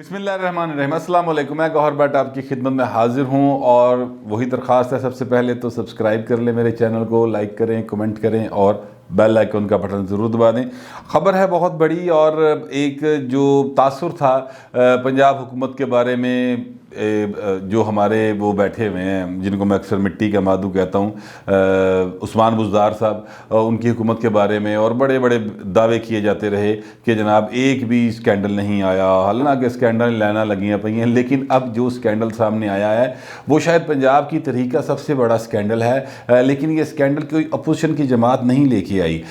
بسم اللہ الرحمن الرحیم۔ السلام علیکم، میں گوہر بٹ آپ کی خدمت میں حاضر ہوں، اور وہی درخواست ہے سب سے پہلے تو سبسکرائب کر لیں میرے چینل کو، لائک کریں، کمنٹ کریں اور بیل آئیکن کا بٹن ضرور دبا دیں۔ خبر ہے بہت بڑی، اور ایک جو تاثر تھا پنجاب حکومت کے بارے میں، جو ہمارے وہ بیٹھے ہوئے ہیں جن کو میں اکثر مٹی کا مادو کہتا ہوں، عثمان بزدار صاحب، ان کی حکومت کے بارے میں، اور بڑے بڑے دعوے کیے جاتے رہے کہ جناب ایک بھی اسکینڈل نہیں آیا، حالانکہ اسکینڈل لینا لگیاں پئی ہیں، لیکن اب جو اسکینڈل سامنے آیا ہے وہ شاید پنجاب کی تاریخ کا سب سے بڑا اسکینڈل ہے، لیکن یہ اسکینڈل کوئی اپوزیشن کی جماعت نہیں لے کے آئی،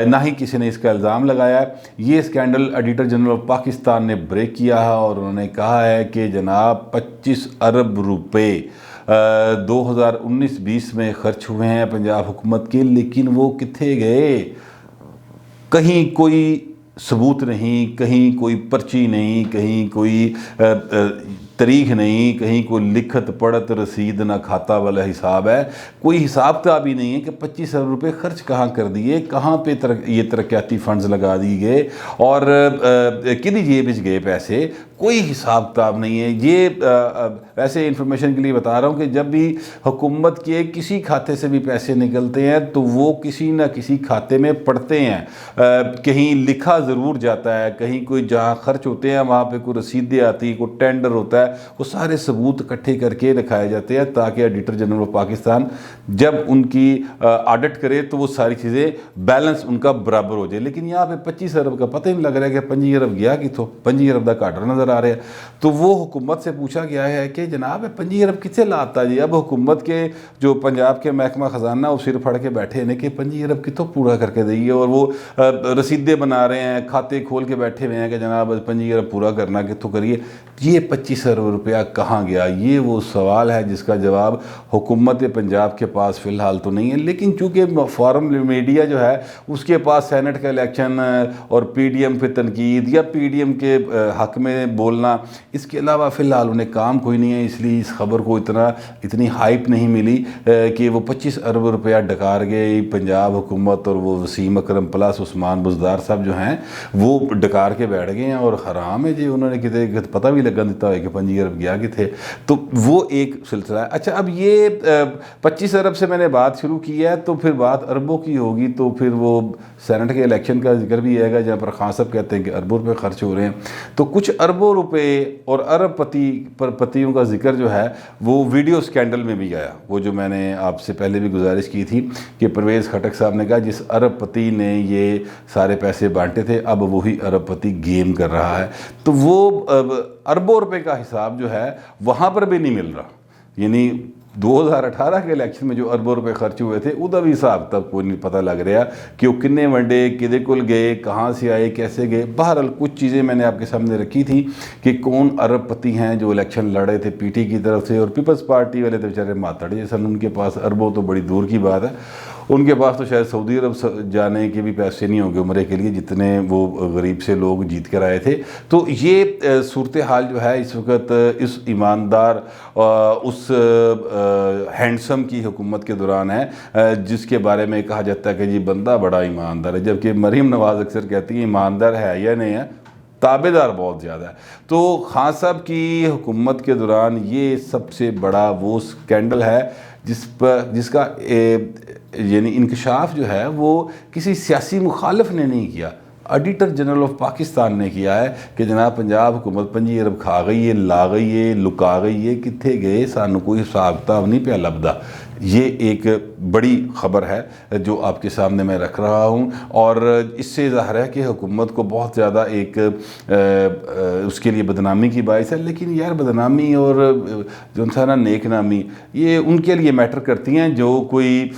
نہ ہی کسی نے اس کا الزام لگایا ہے۔ یہ scandal editor general of Pakistan نے بریک کیا ہے، اور انہوں نے کہا ہے کہ جناب 25 ارب روپے 2019-20 میں خرچ ہوئے ہیں پنجاب حکومت کے، لیکن وہ کتھے گئے؟ کہیں کوئی ثبوت نہیں، کہیں کوئی پرچی نہیں، کہیں کوئی تاریخ نہیں، کہیں کوئی لکھت پڑھت رسید نہ کھاتا والا حساب ہے، کوئی حساب کتاب ہی نہیں ہے کہ 25 ارب روپے خرچ کہاں کر دیے، کہاں پہ یہ ترقیاتی فنڈز لگا دیے گئے، اور کدی جیب وچ گئے پیسے، کوئی حساب کتاب نہیں ہے۔ یہ ویسے انفارمیشن کے لیے بتا رہا ہوں کہ جب بھی حکومت کے کسی کھاتے سے بھی پیسے نکلتے ہیں تو وہ کسی نہ کسی کھاتے میں پڑتے ہیں، کہیں لکھا ضرور جاتا ہے، کہیں کوئی جہاں خرچ ہوتے ہیں وہاں پہ کوئی رسیدیں آتی، کوئی ٹینڈر ہوتا ہے، وہ سارے ثبوت اکٹھے کر کے دکھائے جاتے ہیں تاکہ ایڈیٹر جنرل آف پاکستان جب ان کی آڈٹ کرے تو وہ ساری چیزیں بیلنس ان کا برابر ہو جائے۔ لیکن یہاں پہ 25 ارب کا پتہ ہی نہیں لگ رہا ہے کہ 25 ارب گیا کتوں، 25 ارب کا گھاٹا نظر آ رہا ہے۔ تو وہ حکومت سے پوچھا گیا ہے کہ جناب 25 ارب کتنے لاتا جی؟ اب حکومت کے جو پنجاب کے محکمہ خزانہ وہ سر پھڑ کے بیٹھے ہیں کہ 25 ارب کتوں پورا کر کے دئیے، اور وہ رسیدیں بنا رہے ہیں، کھاتے کھول کے بیٹھے ہوئے ہیں کہ جناب 25 ارب پورا کرنا کتوں کریے۔ یہ 25 ارب روپیہ کہاں گیا؟ یہ وہ سوال ہے جس کا جواب حکومت پنجاب کے پاس فی الحال تو نہیں ہے، لیکن چونکہ فارم میڈیا جو ہے اس کے پاس سینٹ کا الیکشن اور پی ڈی ایم پہ تنقید یا پی ڈی ایم کے حق میں بولنا، اس کے علاوہ فی الحال انہیں کام کوئی نہیں ہے، اس لیے اس خبر کو اتنی ہائپ نہیں ملی کہ وہ 25 ارب روپیہ ڈکار گئے پنجاب حکومت، اور وہ وسیم اکرم پلس عثمان بزدار صاحب جو ہیں وہ ڈکار کے بیٹھ گئے ہیں، اور حرام ہے جی انہوں نے کتے پتہ بھی لگا دیتا ہے کہ 25 ارب گیا کتنے۔ تو وہ ایک سلسلہ ہے۔ اچھا، اب یہ 25 ارب سے میں نے بات شروع کی ہے تو پھر بات اربوں کی ہوگی، تو پھر وہ سینٹ کے الیکشن کا ذکر بھی آئے گا جہاں پر خان صاحب کہتے ہیں کہ اربوں روپے خرچ ہو رہے ہیں، تو کچھ اربوں روپے اور ارب پتیوں کا ذکر جو ہے وہ ویڈیو سکینڈل میں بھی آیا، وہ جو میں نے آپ سے پہلے بھی گزارش کی تھی کہ پرویز خٹک صاحب نے کہا جس ارب پتی نے یہ سارے پیسے بانٹے تھے اب وہی ارب پتی گیم کر رہا ہے، تو وہ اربوں روپے کا حساب جو ہے وہاں پر بھی نہیں مل رہا۔ یعنی 2018 کے الیکشن میں جو اربوں روپے خرچ ہوئے تھے ادا بھی حساب تک کوئی نہیں پتہ لگ رہا کہ وہ کنے ونڈے، کدے کل گئے، کہاں سے آئے، کیسے گئے۔ بہرحال کچھ چیزیں میں نے آپ کے سامنے رکھی تھیں کہ کون ارب پتی ہیں جو الیکشن لڑے تھے پی ٹی کی طرف سے، اور پیپلز پارٹی والے تو بیچارے ماتڑ جیسے، ان کے پاس اربوں تو بڑی دور کی بات ہے، ان کے پاس تو شاید سعودی عرب جانے کے بھی پیسے نہیں ہوں گے عمرے کے لیے جتنے وہ غریب سے لوگ جیت کر آئے تھے۔ تو یہ صورتحال جو ہے اس وقت اس ایماندار اس ہینڈسم کی حکومت کے دوران ہے جس کے بارے میں کہا جاتا ہے کہ جی بندہ بڑا ایماندار ہے، جبکہ مریم نواز اکثر کہتی ہے ایماندار ہے یا نہیں ہے، تابع دار بہت زیادہ ہے۔ تو خان صاحب کی حکومت کے دوران یہ سب سے بڑا وہ سکینڈل ہے جس کا یعنی انکشاف جو ہے وہ کسی سیاسی مخالف نے نہیں کیا، ایڈیٹر جنرل آف پاکستان نے کیا ہے کہ جناب پنجاب حکومت 25 ارب کھا گئی ہے، لا گئی ہے، لکا گئی ہے، کتھے گئے سانو کوئی حساب کتاب نہیں پہ لبدا۔ یہ ایک بڑی خبر ہے جو آپ کے سامنے میں رکھ رہا ہوں، اور اس سے ظاہر ہے کہ حکومت کو بہت زیادہ ایک اس کے لیے بدنامی کی باعث ہے، لیکن یار بدنامی اور جو انسانہ نیک نامی یہ ان کے لیے میٹر کرتی ہیں جو کوئی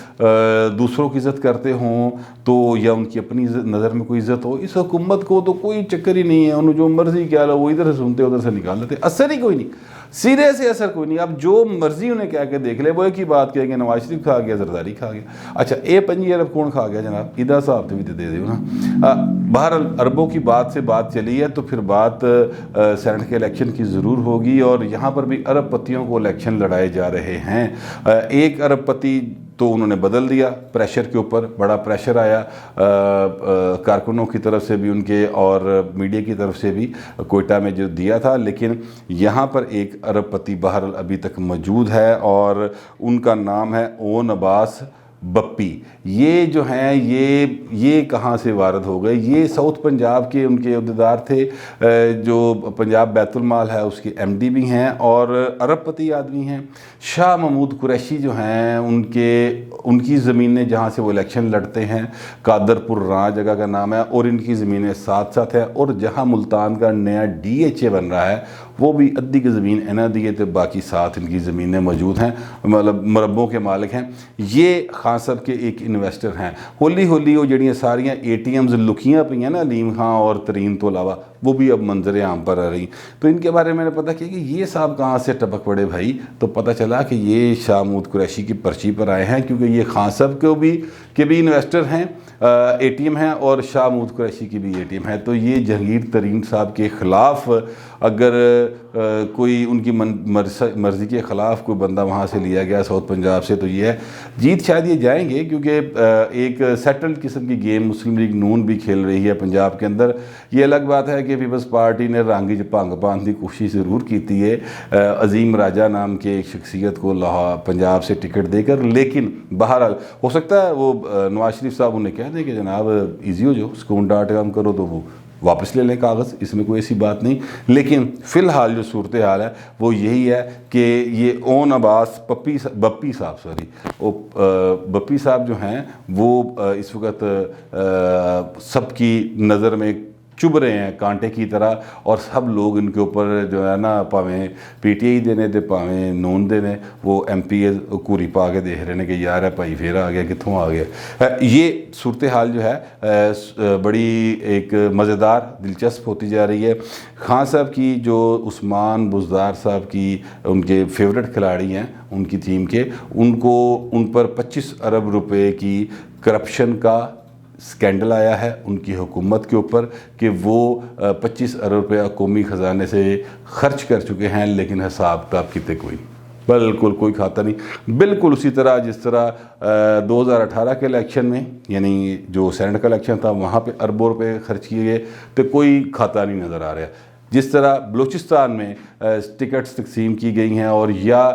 دوسروں کی عزت کرتے ہوں تو، یا ان کی اپنی نظر میں کوئی عزت ہو۔ اس حکومت کو تو کوئی چکر ہی نہیں ہے، انہوں جو مرضی کیا لو وہ ادھر سے سنتے ادھر سے نکال لیتے، اثر ہی کوئی نہیں، سیدھے سے اثر کوئی نہیں۔ اب جو مرضی انہیں کہہ کے دیکھ لے، وہ ایک ہی بات کہے کہ نواز شریف کھا گیا، زرداری کھا گیا۔ اچھا، 25 ارب کون کھا گیا جناب؟ ادھا صاحب تو بھی دے دیو نا۔ بہرحال اربوں کی بات سے بات چلی ہے تو پھر بات سینٹ کے الیکشن کی ضرور ہوگی، اور یہاں پر بھی ارب پتیوں کو الیکشن لڑائے جا رہے ہیں۔ ایک ارب پتی تو انہوں نے بدل دیا پریشر کے اوپر. بڑا پریشر آیا کارکنوں کی طرف سے بھی ان کے اور میڈیا کی طرف سے بھی کوئٹہ میں جو دیا تھا. لیکن یہاں پر ایک ارب پتی بہرحال ابھی تک موجود ہے اور ان کا نام ہے اون عباس بپی. یہ جو ہیں یہ کہاں سے وارد ہو گئے؟ یہ ساؤتھ پنجاب کے ان کے عہدیدار تھے جو پنجاب بیت المال ہے اس کے ایم ڈی بھی ہیں اور ارب پتی آدمی ہیں. شاہ محمود قریشی جو ہیں ان کی زمینیں جہاں سے وہ الیکشن لڑتے ہیں قادرپور راں جگہ کا نام ہے اور ان کی زمینیں ساتھ ساتھ ہیں. اور جہاں ملتان کا نیا ڈی ایچ اے بن رہا ہے وہ بھی ادھی کی زمین انہیں دیے تھے, باقی ساتھ ان کی زمینیں موجود ہیں, مطلب مربوں کے مالک ہیں. یہ خان صاحب کے ایک انویسٹر ہیں. ہولی وہ جڑیاں ساریاں اے ٹی ایمز لکیاں پہ ہیں نا علیم خان اور ترین تو علاوہ, وہ بھی اب منظر عام پر آ رہی. تو ان کے بارے میں نے پتہ کیا کہ یہ صاحب کہاں سے ٹپک پڑے بھائی, تو پتہ چلا کہ یہ شاہ محمود قریشی کی پرچی پر آئے ہیں کیونکہ یہ خان صاحب کے بھی انویسٹر ہیں, اے ٹی ایم ہیں, اور شاہ محمود قریشی کی بھی اے ٹی ایم ہے. تو یہ جہانگیر ترین صاحب کے خلاف اگر کوئی ان کی مرضی کے خلاف کوئی بندہ وہاں سے لیا گیا ساؤتھ پنجاب سے تو یہ ہے جیت شاید یہ جائیں گے, کیونکہ ایک سیٹلڈ قسم کی گیم مسلم لیگ نون بھی کھیل رہی ہے پنجاب کے اندر. یہ الگ بات ہے کہ پیپلز پارٹی نے رانگی جپانگ باندھ کی کوشش ضرور کی تھی ہے عظیم راجہ نام کے ایک شخصیت کو پنجاب سے ٹکٹ دے کر, لیکن بہرحال ہو سکتا ہے وہ نواز شریف صاحب انہیں کہہ دیں کہ جناب ایزی ہو جو سکون.com کرو تو وہ واپس لے لیں کاغذ, اس میں کوئی ایسی بات نہیں. لیکن فی الحال جو صورتحال ہے وہ یہی ہے کہ یہ اون عباس بپی صاحب جو ہیں وہ اس وقت سب کی نظر میں چبھ رہے ہیں کانٹے کی طرح, اور سب لوگ ان کے اوپر جو ہے نا پاویں پی ٹی آئی دینے تے پاویں نون دینے, وہ ایم پی اے کوری پا کے دیکھ رہے ہیں کہ یار ہے بھائی پھر آ گیا کتوں آ گیا. یہ صورتحال جو ہے بڑی ایک مزیدار دلچسپ ہوتی جا رہی ہے. خان صاحب کی جو عثمان بزدار صاحب کی ان کے فیورٹ کھلاڑی ہیں ان کی ٹیم کے, ان پر 25 ارب روپے کی کرپشن کا سکینڈل آیا ہے ان کی حکومت کے اوپر کہ وہ 25 ارب روپے قومی خزانے سے خرچ کر چکے ہیں, لیکن حساب کتاب کتے بالکل کوئی کھاتا نہیں. بالکل اسی طرح جس طرح 2018 کے الیکشن میں یعنی جو سینٹ کا الیکشن تھا وہاں پہ اربوں روپے خرچ کیے گئے تو کوئی کھاتا نہیں نظر آ رہا. جس طرح بلوچستان میں ٹکٹس تقسیم کی گئی ہیں اور یا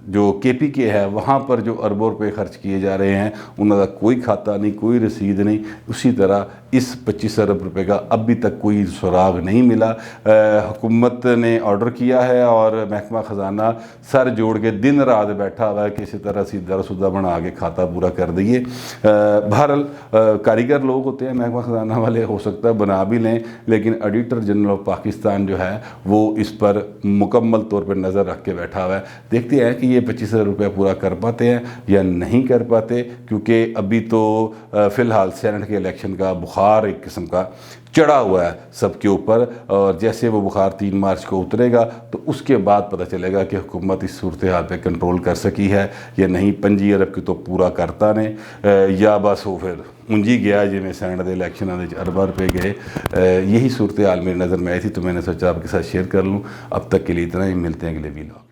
جو کے پی کے ہے وہاں پر جو اربوں روپے خرچ کیے جا رہے ہیں انہوں کا کوئی کھاتا نہیں, کوئی رسید نہیں. اسی طرح اس 25 ارب روپے کا ابھی تک کوئی سراغ نہیں ملا. حکومت نے آرڈر کیا ہے اور محکمہ خزانہ سر جوڑ کے دن رات بیٹھا ہوا ہے کہ اسی طرح سیدھا رسودہ بنا کے کھاتا پورا کر دیے. بہرحال کاریگر لوگ ہوتے ہیں محکمہ خزانہ والے, ہو سکتا ہے بنا بھی لیں, لیکن ایڈیٹر جنرل آف پاکستان جو ہے وہ اس پر مکمل طور پر نظر رکھ کے بیٹھا ہوا ہے. دیکھتے ہیں کہ یہ 25 ارب روپے پورا کر پاتے ہیں یا نہیں کر پاتے, کیونکہ ابھی تو فی الحال سینٹ کے الیکشن کا بخار ایک قسم کا چڑھا ہوا ہے سب کے اوپر, اور جیسے وہ بخار 3 مارچ کو اترے گا تو اس کے بعد پتہ چلے گا کہ حکومت اس صورتحال پہ کنٹرول کر سکی ہے یا نہیں. 25 ارب کی تو پورا کرتا نے یا بس وہ پھر انجی گیا جی میں سینٹ دے الیکشن ارباں روپے گئے. یہی صورتحال میری نظر میں آئی تھی تو میں نے سوچا آپ کے ساتھ شیئر کر لوں. اب تک کے لیے اتنا ہی, ملتے ہیں اگلے ویلاگ.